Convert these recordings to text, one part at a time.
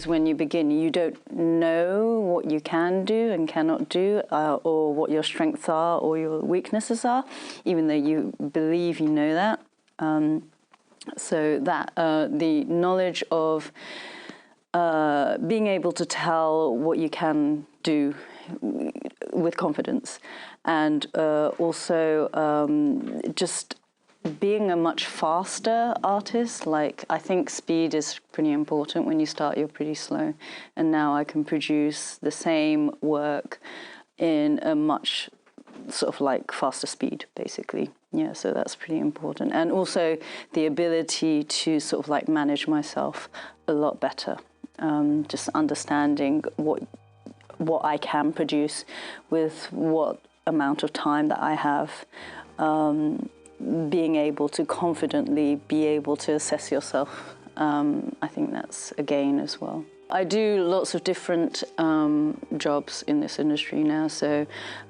When you begin, you don't know what you can do and cannot do, or what your strengths are or your weaknesses are, even though you believe you know that. So that the knowledge of being able to tell what you can do with confidence, and also just being a much faster artist. Like, I think speed is pretty important. When you start, you're pretty slow, and now I can produce the same work in a much sort of like faster speed, basically. Yeah, so that's pretty important. And also the ability to sort of like manage myself a lot better. Just understanding what I can produce with what amount of time that I have. Being able to confidently be able to assess yourself, I think that's a gain as well. I do lots of different jobs in this industry now, so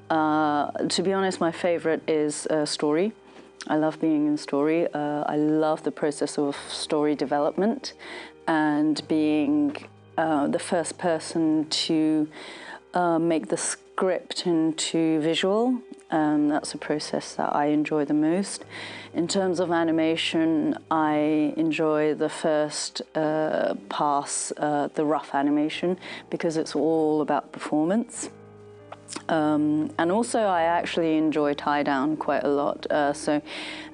to be honest, my favorite is story. I love being in story. I love the process of story development and being the first person to make the script into visual. That's a process that I enjoy the most. In terms of animation, I enjoy the first pass, the rough animation, because it's all about performance. And also I actually enjoy tie down quite a lot, so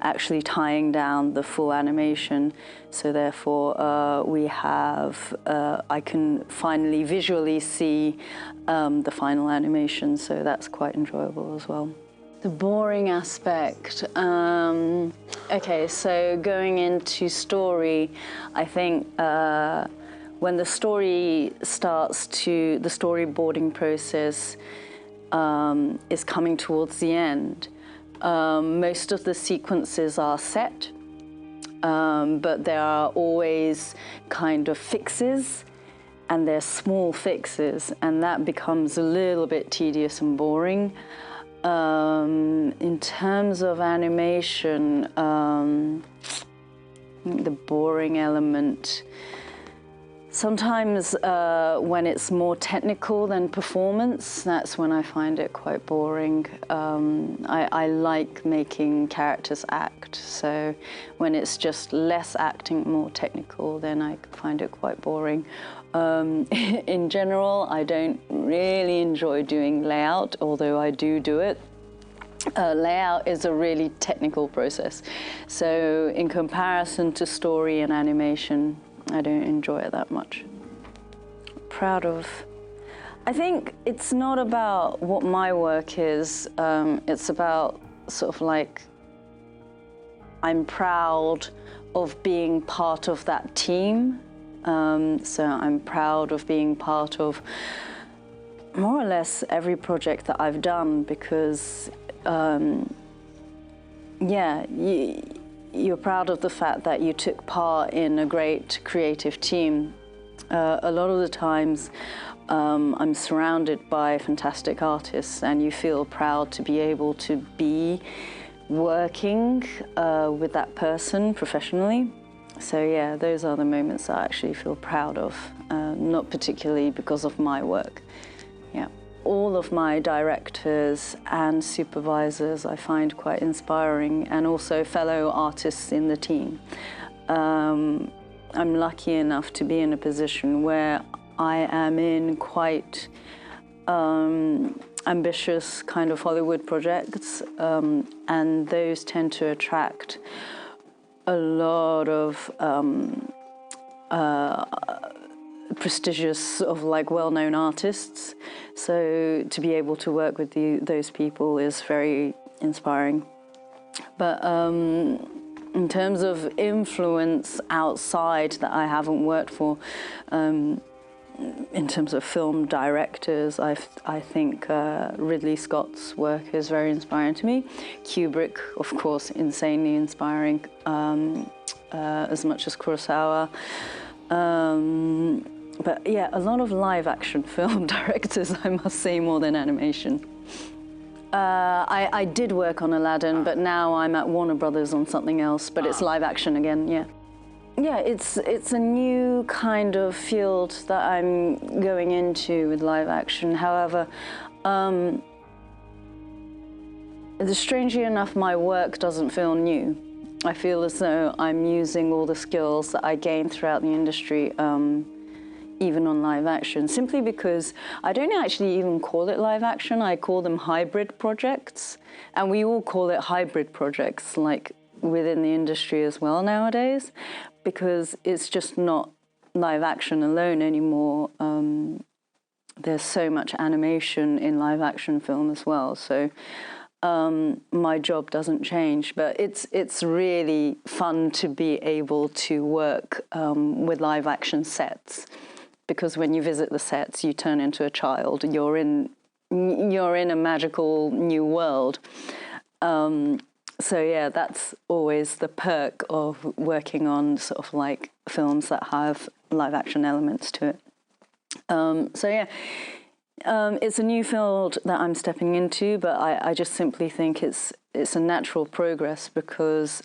actually tying down the full animation, so therefore we have, I can finally visually see the final animation, so that's quite enjoyable as well. The boring aspect, okay, so going into story, I think when the story starts to, the storyboarding process is coming towards the end. Most of the sequences are set, but there are always kind of fixes, and they're small fixes, and that becomes a little bit tedious and boring. In terms of animation, the boring element, sometimes when it's more technical than performance, that's when I find it quite boring. I like making characters act, so when it's just less acting, more technical, then I find it quite boring. In general, I don't really enjoy doing layout, although I do it. Layout is a really technical process, so in comparison to story and animation, I don't enjoy it that much. Proud of, I think it's not about what my work is, it's about sort of like, I'm proud of being part of that team. So I'm proud of being part of more or less every project that I've done, because yeah, you're proud of the fact that you took part in a great creative team. A lot of the times I'm surrounded by fantastic artists, and you feel proud to be able to be working with that person professionally. So yeah, those are the moments I actually feel proud of, not particularly because of my work. Yeah. All of my directors and supervisors I find quite inspiring, and also fellow artists in the team. I'm lucky enough to be in a position where I am in quite ambitious kind of Hollywood projects, and those tend to attract a lot of prestigious, sort of like well-known artists. So to be able to work with those people is very inspiring. But in terms of influence outside that I haven't worked for, in terms of film directors, I think Ridley Scott's work is very inspiring to me. Kubrick, of course, insanely inspiring, as much as Kurosawa. But yeah, a lot of live-action film directors, I must say, more than animation. I did work on Aladdin, but now I'm at Warner Brothers on something else, but it's live-action again, yeah. Yeah, it's a new kind of field that I'm going into with live action. However, strangely enough, my work doesn't feel new. I feel as though I'm using all the skills that I gained throughout the industry, even on live action, simply because I don't actually even call it live action. I call them hybrid projects, and we all call it hybrid projects, like within the industry as well nowadays, because it's just not live action alone anymore. There's so much animation in live action film as well, so my job doesn't change, but it's really fun to be able to work with live action sets, because when you visit the sets, you turn into a child. You're in a magical new world. So yeah, that's always the perk of working on sort of like films that have live action elements to it. So yeah, it's a new field that I'm stepping into, but I just simply think it's a natural progress, because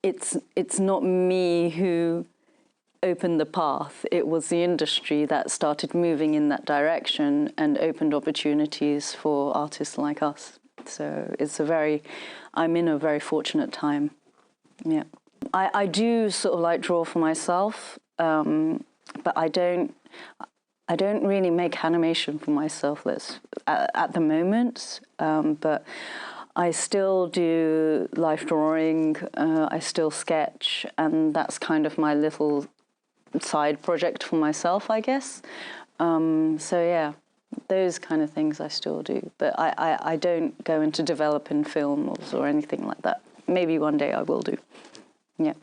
it's not me who opened the path. It was the industry that started moving in that direction and opened opportunities for artists like us. So I'm in a very fortunate time. Yeah, I do sort of like draw for myself, but I don't really make animation for myself at the moment, but I still do life drawing, I still sketch, and that's kind of my little side project for myself, I guess. So yeah, those kind of things I still do, but I don't go into developing films or anything like that. Maybe one day I will do, yeah.